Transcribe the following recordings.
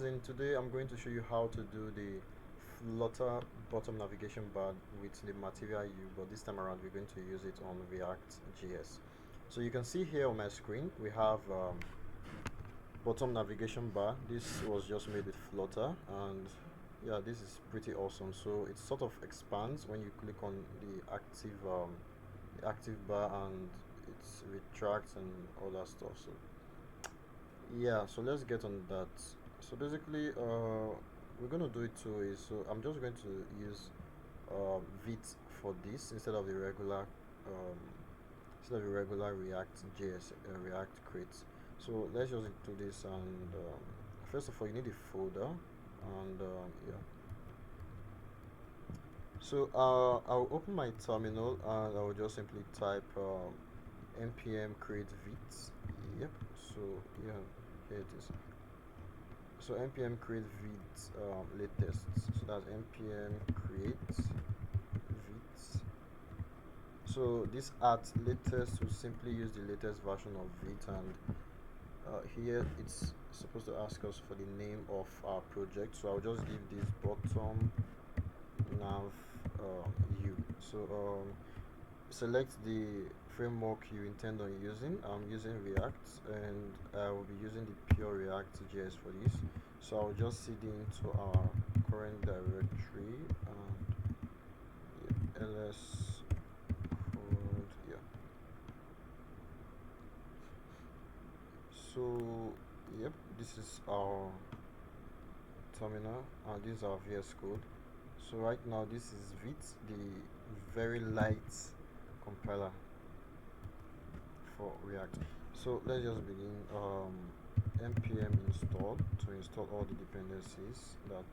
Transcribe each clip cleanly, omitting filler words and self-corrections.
in today I'm going to show you how to do the Flutter bottom navigation bar with the Material You, but this time around we're going to use it on React.js. So you can see here on my screen we have bottom navigation bar. This was just made with Flutter, and yeah, this is pretty awesome. So it sort of expands when you click on the active bar, and it retracts and all that stuff. So yeah, so let's get on that. So basically we're going to do it two ways. So I'm just going to use vit for this instead of the regular React.js React create. So let's just do this, and first of all you need a folder, and yeah, so I'll open my terminal and I'll just simply type npm create vit. Yep, so yeah, here it is. So npm create vit latest, so that's npm create vit. So this at latest will simply use the latest version of vit, and here it's supposed to ask us for the name of our project, so I'll just give this bottom nav u. So select the framework you intend on using. I'm using React, and I will be using the pure React.js for this. So I'll just cd into our current directory, and yeah, ls code, yeah. So yep, this is our terminal, and this is our VS code. So right now this is vit, the very light compiler for React. So let's just begin. Npm install to install all the dependencies that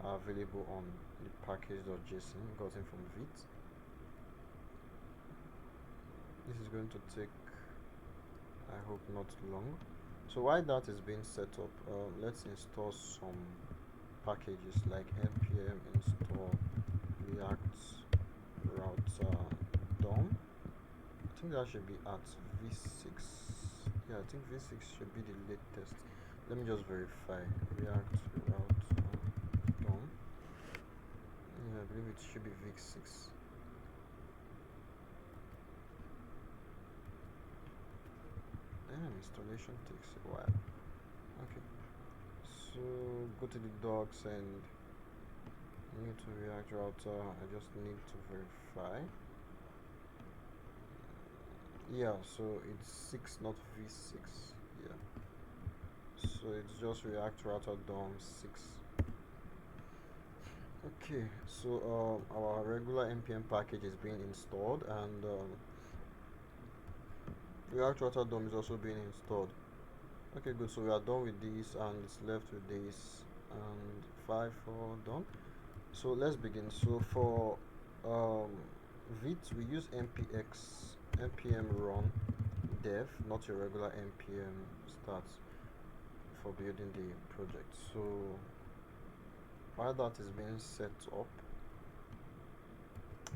are available on the package.json gotten from vit. This is going to take, I hope, not long. So while that is being set up, let's install some packages like npm install react router DOM. I think that should be at v6. Yeah, I think v6 should be the latest. Let me just verify. React router DOM. Yeah, I believe it should be v6. Damn, installation takes a while. Okay, so go to the docs and new to React router. I just need to verify. Yeah, so it's 6, not v6. Yeah, so it's just React router DOM 6. Okay, so our regular npm package is being installed, and React router DOM is also being installed. Okay, good. So we are done with this, and it's left with this, and 5 for done. So let's begin. So for vit we use npm run dev, not your regular npm start, for building the project. So while that is being set up,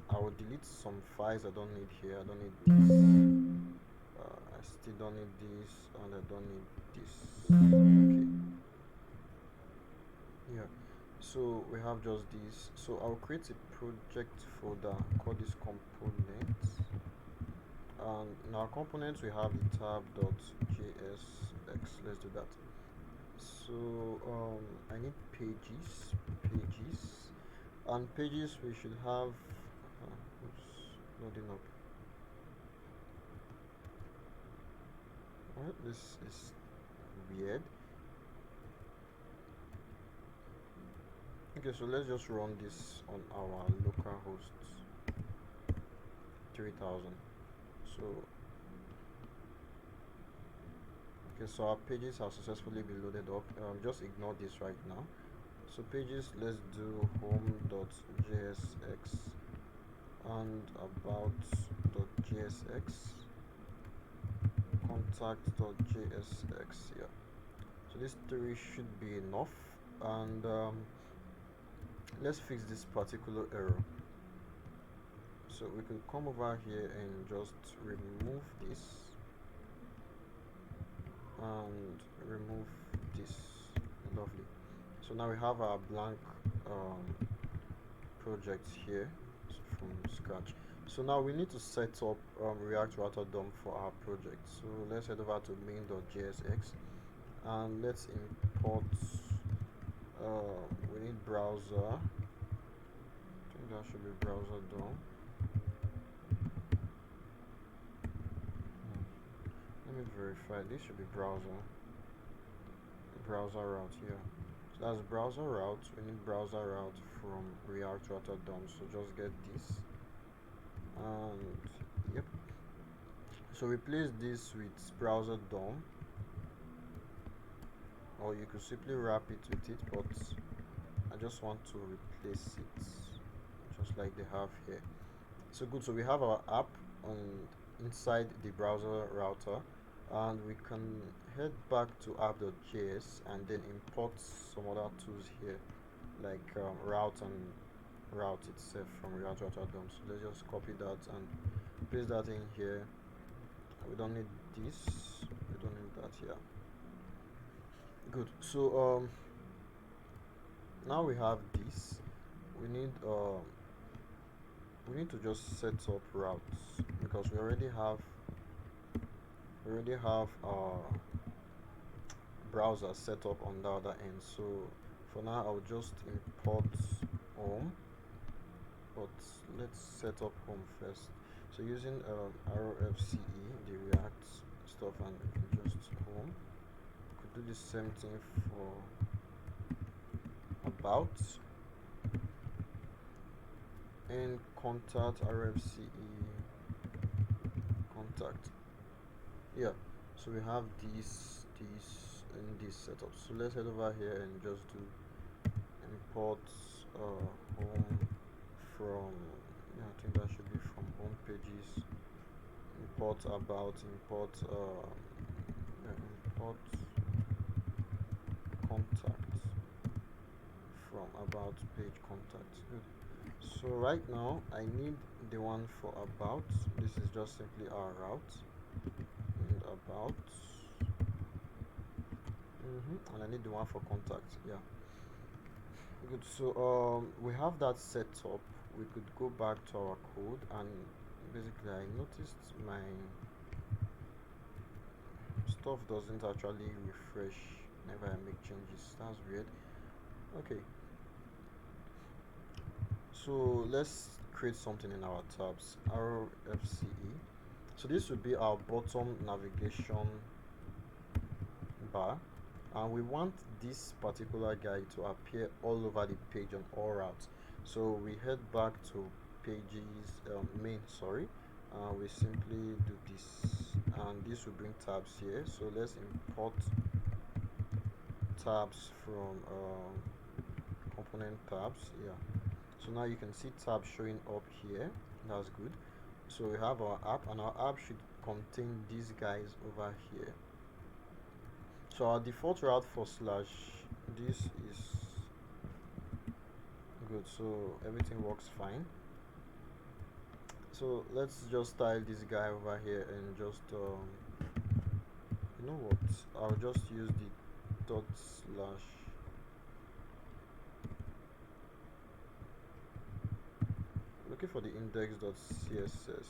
I will delete some files I don't need here. I don't need this. I still don't need this, and I don't need this. Okay. Yeah. So we have just this. So I'll create a project folder, call this components, and in our components we have the tab.jsx. Let's do that. So I need pages, and pages we should have. Oops, loading up. Alright, this is weird. Okay, so let's just run this on our local host 3000. So okay, so our pages have successfully been loaded up. Just ignore this right now. So pages, let's do home.jsx and about.jsx, contact.jsx. Yeah, so this 3 should be enough, and let's fix this particular error. So we can come over here and just remove this and remove this Lovely. So now we have our blank um, project here from scratch. So now we need to set up React Router DOM for our project. So let's head over to main.jsx and let's import. We need browser. I think that should be browser DOM. Let me verify. This should be browser route here. So that's browser route. We need browser route from React Router DOM. So just get this, and yep. So replace this with browser DOM, or you could simply wrap it with it, but I just want to replace it just like they have here. So good. So we have our app on inside the browser router, and we can head back to app.js and then import some other tools here like route and route itself from React Router DOM. So let's just copy that and paste that in here. We don't need this, we don't need that here. Good. So now we have this. We need to just set up routes because we already have our browser set up on the other end. So for now I'll just import home, but let's set up home first. So using ROFCE, the React stuff, and just home. Could do the same thing for about and contact RFCE contact. Yeah, so we have these in this setup. So let's head over here and just do import home from, yeah, I think that should be from home pages. Import about, import import contact from about page contact. Good. So right now I need the one for about. This is just simply our route and about. And I need the one for contact. Yeah. Good. So we have that set up. We could go back to our code, and basically I noticed my stuff doesn't actually refresh whenever I make changes. That's weird. Okay. So let's create something in our tabs. RFCE. So this would be our bottom navigation bar, and we want this particular guy to appear all over the page on all routes. So we head back to pages main, sorry, we simply do this, and this will bring tabs here. So let's import tabs from component tabs. Yeah, so now you can see tabs showing up here. That's good. So we have our app, and our app should contain these guys over here. So our default route for slash this is good, so everything works fine. So let's just style this guy over here and just you know what, I'll just use the dot slash. Looking for the index.css.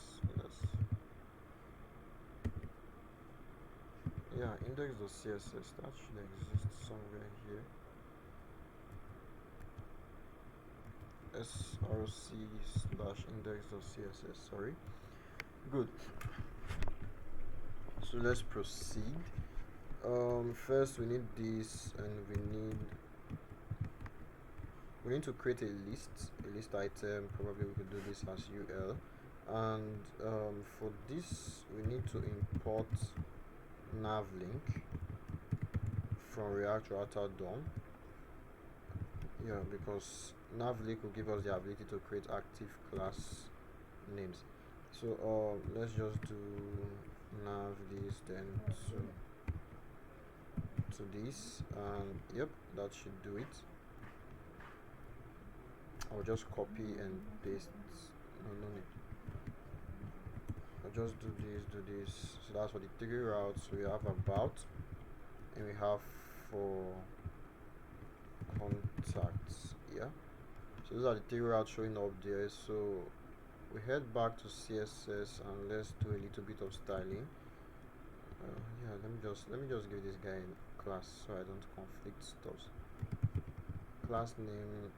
Yeah, index.css, that should exist somewhere here. src slash index.css, sorry. Good. So let's proceed. First we need this, and we need to create a list item. Probably we could do this as ul, and for this we need to import navlink from React Router DOM. Yeah, because navlink will give us the ability to create active class names. So let's just do nav this then to this, and yep, that should do it. I'll just copy and paste. No need. I'll just do this. So that's for the three routes. We have about, and we have for contacts. Yeah, so those are the three routes showing up there. So we head back to CSS and let's do a little bit of styling. Yeah, let me just give this guy a class so I don't conflict stuff. Class name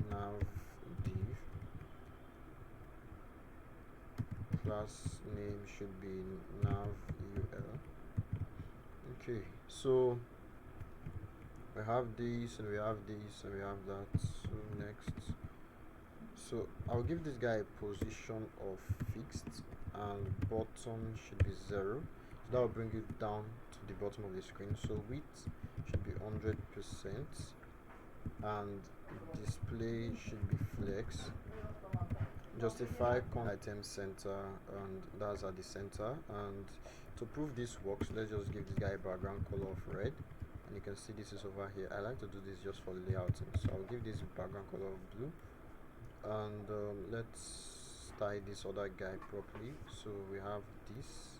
nav div. Class name should be nav ul. Okay, so we have this and we have this and we have that. So next, so I'll give this guy a position of fixed and bottom should be 0, so that will bring it down to the bottom of the screen. So width should be 100% and display should be flex. Justify item center, and that's at the center. And to prove this works, let's just give this guy a background color of red, and you can see this is over here. I like to do this just for layouting, so I'll give this background color of blue. And let's tie this other guy properly. So we have this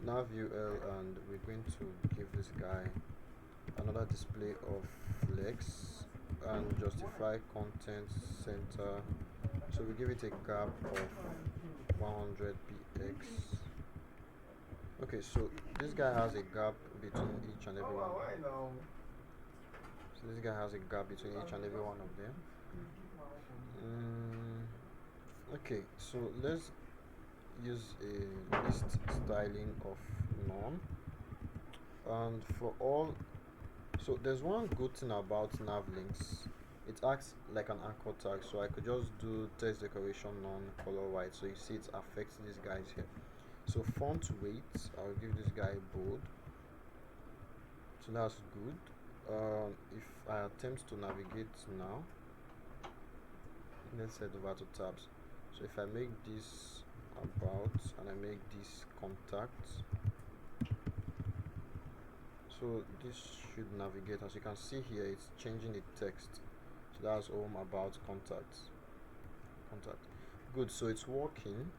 nav ul, and we're going to give this guy another display of flex and justify content center. So we give it a gap of 100 px. Okay, so this guy has a gap between each and every one. So this guy has a gap between each and every one of them. Okay, so let's use a list styling of none. And for all, so there's one good thing about nav links. It acts like an anchor tag, so I could just do text decoration none color white, so you see it affects these guys here. So font weight, I'll give this guy bold, so that's good. If I attempt to navigate now, let's head over to tabs. So if I make this about and I make this contacts, so this should navigate. As you can see here, it's changing the text. So that's home, about, contacts, contact. Good, so it's working.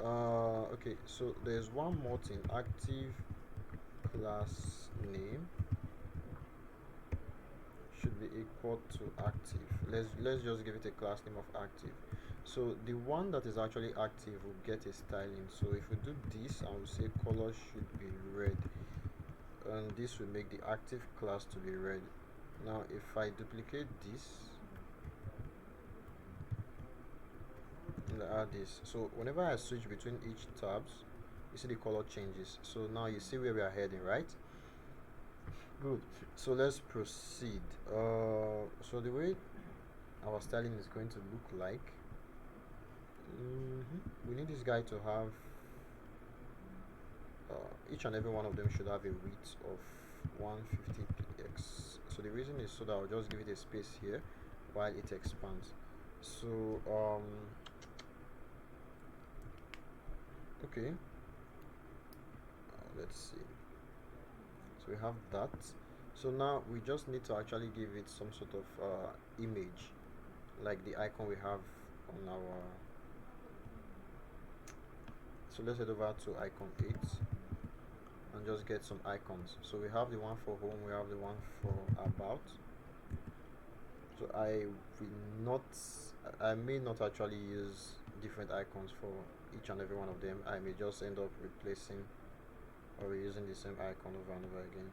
Okay, so there's one more thing. Active class name should be equal to active. Let's just give it a class name of active. So the one that is actually active will get a styling. So if we do this and we say color should be red, and this will make the active class to be red. Now if I duplicate this and add this, so whenever I switch between each tabs, you see the color changes. So now you see where we are heading, right? Good, so let's proceed. So the way our styling is going to look like, we need this guy to have each and every one of them should have a width of 150 px. So the reason is so that I'll just give it a space here while it expands. So okay, let's see. So we have that. So now we just need to actually give it some sort of image, like the icon we have on our. So let's head over to icon 8 and just get some icons. So we have the one for home, we have the one for about. So I may not actually use different icons for each and every one of them. I may just end up replacing or reusing the same icon over and over again.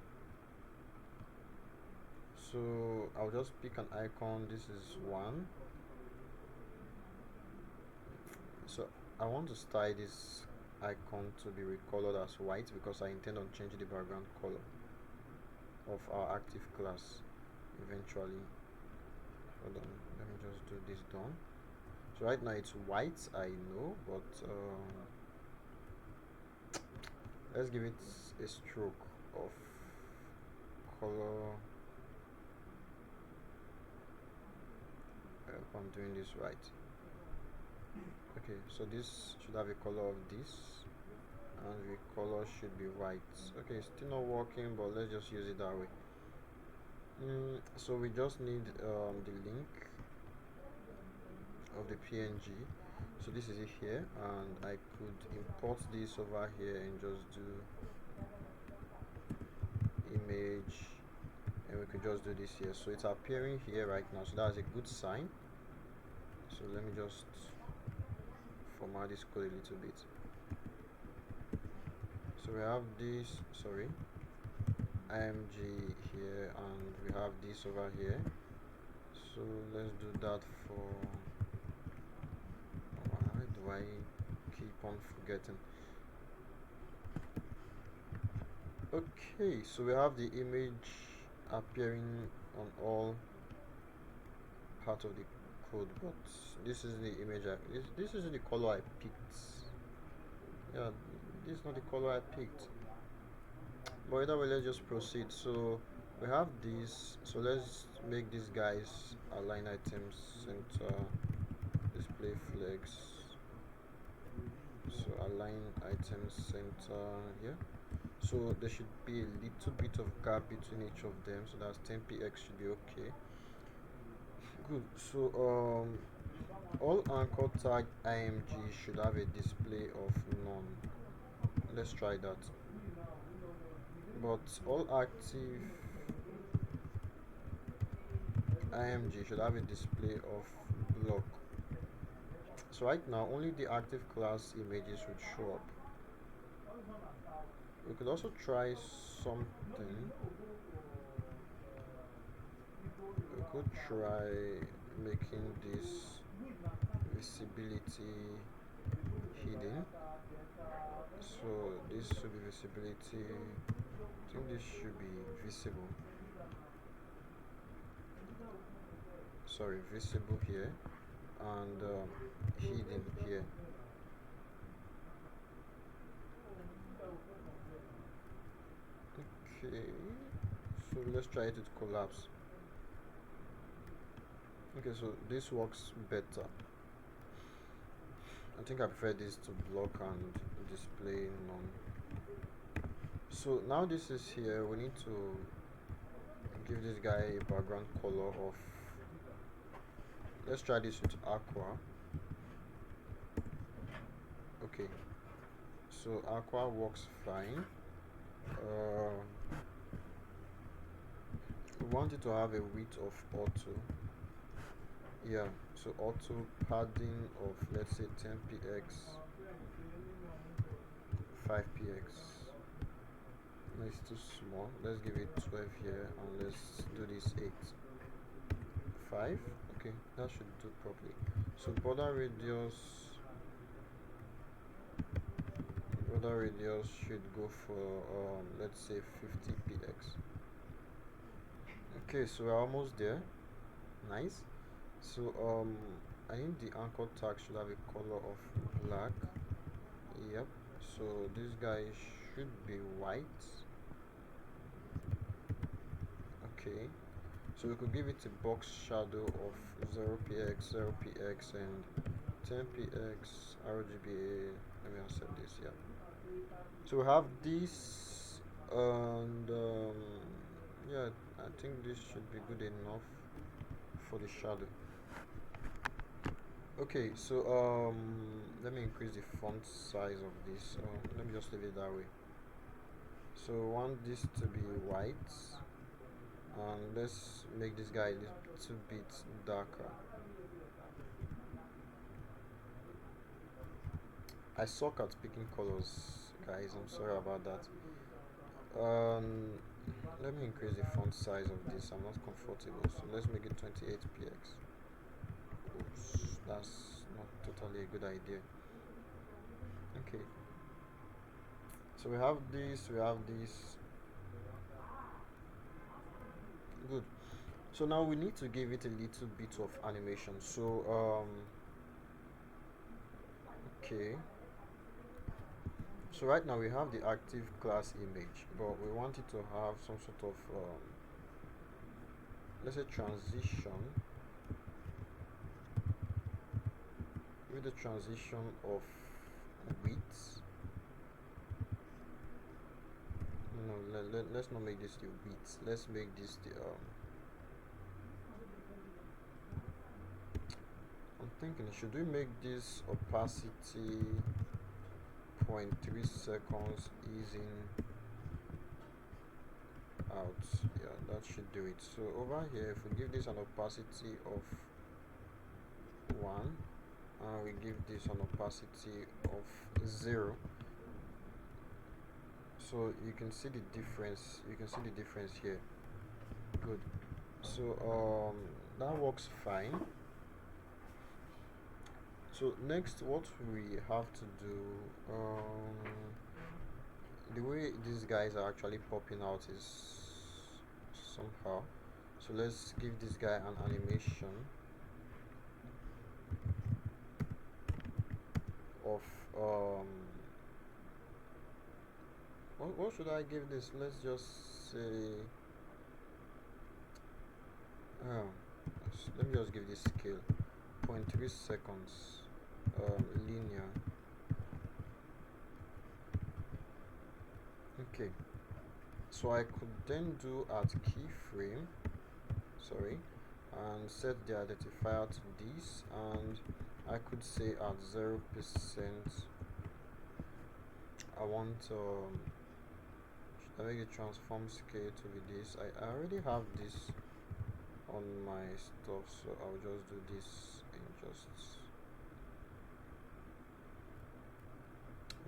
So I'll just pick an icon. This is one. So I want to style this icon to be recolored as white because I intend on changing the background color of our active class eventually. Hold on, let me just do this done. So right now it's white, I know, but let's give it a stroke of color. I hope I'm doing this right. Okay, so this should have a color of this, and the color should be white. Okay, it's still not working, but let's just use it that way. So we just need the link of the PNG. So this is it here, and I could import this over here and just do image and we could just do this here. So it's appearing here right now, so that's a good sign. So let me just format this code a little bit. So we have this, sorry, img here, and we have this over here. So let's do that for, why do I keep on forgetting? Okay, so we have the image appearing on all part of the code, but this is the image this is the color I picked. Yeah, this is not the color I picked, but either way, let's just proceed. So we have this, so let's make these guys align items center, display flex. So align items center here. So there should be a little bit of gap between each of them, so that's 10px should be okay. Good. So all anchor tag img should have a display of none. Let's try that. But all active img should have a display of block. So right now only the active class images would show up. We could also try something. We could try making this visibility hidden. So this should be visibility, I think this should be visible, sorry, visible here, and hidden here. Okay, so let's try it with collapse. Okay, so this works better. I think I prefer this to block and display none. So now this is here, we need to give this guy a background color of, let's try this with aqua. Okay, so aqua works fine. We want it to have a width of auto. Yeah, so auto padding of, let's say, 10px, 5px. No, it's too small. Let's give it 12 here, and let's do this 8, 5. Okay, that should do properly. So border radius should go for let's say 50px. Okay, so we're almost there. Nice. So I think the anchor tag should have a color of black. Yep, so this guy should be white. Okay, so we could give it a box shadow of 0px, 0px, and 10px RGBA. Let me accept this. Yeah, so we have this, and yeah, I think this should be good enough for the shadow. Okay, so let me increase the font size of this. Let me just leave it that way. So we want this to be white, and let's make this guy a little bit darker. I suck at picking colors, guys, I'm sorry about that. Let me increase the font size of this. I'm not comfortable, so let's make it 28px. Oops, that's not totally a good idea. Okay, so we have this, good. So now we need to give it a little bit of animation. So okay, so right now we have the active class image, but we want it to have some sort of let's say transition, with the transition of width. No, let's not make this the width, let's make this the I'm thinking, should we make this opacity 0.3 seconds easing out. Yeah, that should do it. So over here, if we give this an opacity of 1 and we give this an opacity of 0, so you can see the difference. You can see the difference here. Good. So that works fine. So next, what we have to do, the way these guys are actually popping out is somehow. So let's give this guy an animation of what should I give this? Let's just say oh, let me just give this scale 0.3 seconds, linear. Okay, so I could then do at keyframe, sorry, and set the identifier to this, and I could say at 0% I want should I make the transform scale to be this. I already have this on my stuff, so I'll just do this in just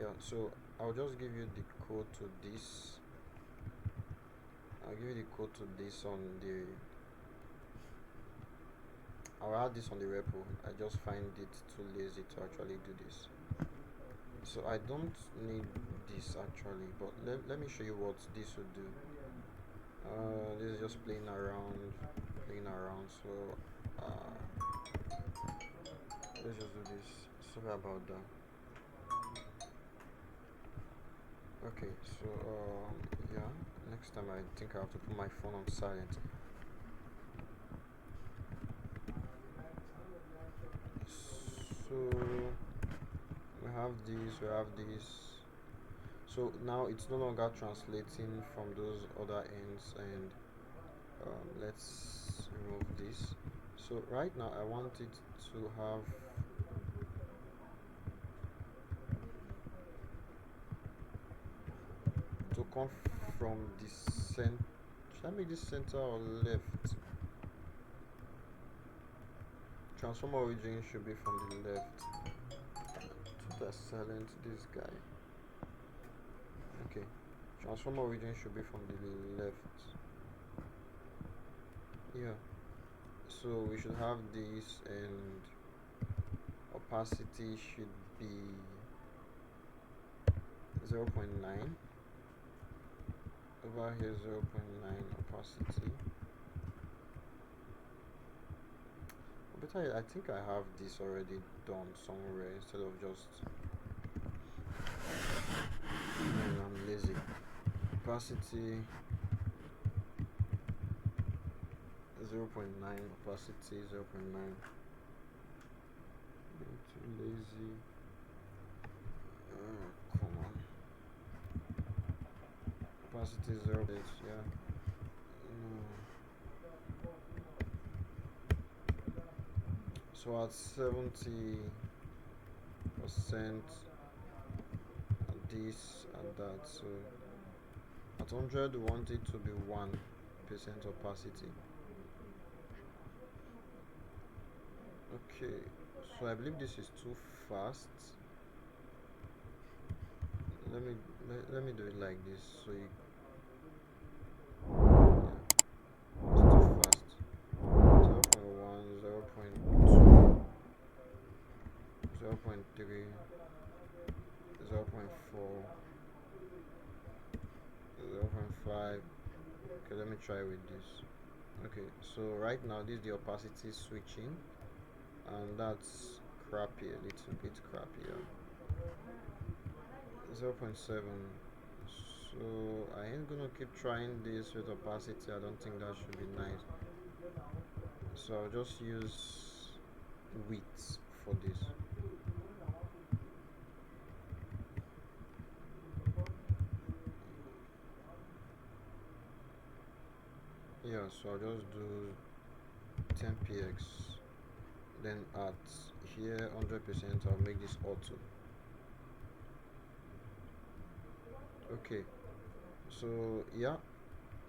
yeah. So I'll just give you the code to this. I'll give you the code to this on the I'll add this on the repo. I just find it too lazy to actually do this, so I don't need this actually, but let me show you what this would do. This is just playing around, so let's just do this. Sorry about that. Okay, so yeah, next time I think I have to put my phone on silent. So we have this. So now it's no longer translating from those other ends, and let's remove this. So right now I want it to have to come from the center. Should I make this center or left? Transform origin should be from the left. To silent this guy. Okay, transform origin should be from the left. Yeah, so we should have this, and opacity should be 0.9. Over here 0.9 opacity. But I think I have this already done somewhere instead of just I'm lazy. Opacity 0.9, opacity 0.9. Too lazy. Come on. Opacity 0.8, yeah. So at 70%, this and that. So at 100 we want it to be 1% opacity. Okay, so I believe this is too fast. Let me do it like this. So you, yeah, it's too fast. 0.1, 0.2, 0.3, 0.4, 0.5. Okay, let me try with this. Okay, so right now this is the opacity switching, and that's crappy, a little bit crappier. 0.7. So I ain't gonna keep trying this with opacity. I don't think that should be nice, so I'll just use width for this. Yeah, so I'll just do 10px, then at here 100% I'll make this auto. Okay, so yeah,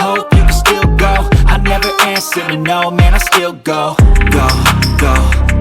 hope, you can still go. I never answer to no, man, I still go, go, go.